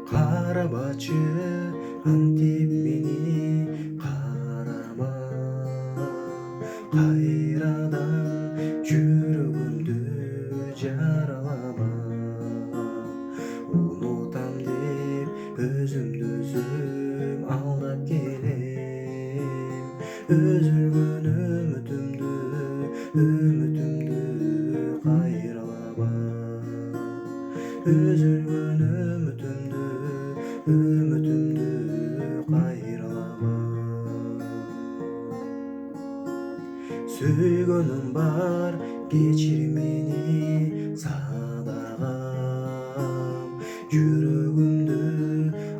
Карабачы антип мени карама, кайрадан жүрөгүмдү жаралама. Унутам деп өзүмдү өзүм алдап келем, үзүлгөн үмүтүмдү кайралама. Üzülgün ümütümdü kayralama. Süygönüm var, geçir meni sadagam. Жүрөгүмдү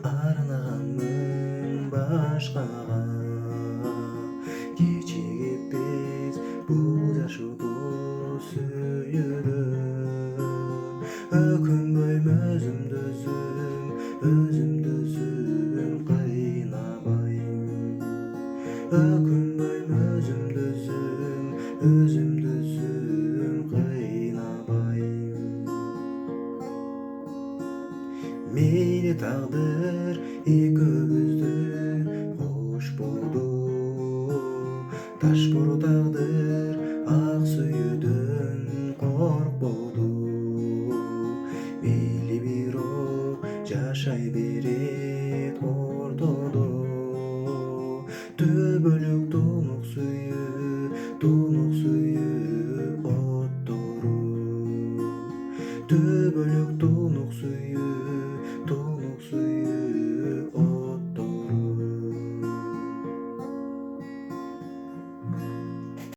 арнаганмын башкага. Кечигип биз бул жашоодо сүйүлүп, өкүнбөйм өзүмдү өзүм кыйнабайм. Өкүнбөйм өзүмдү өзүм кыйнабайм. Мейли тагдыр экөөбүз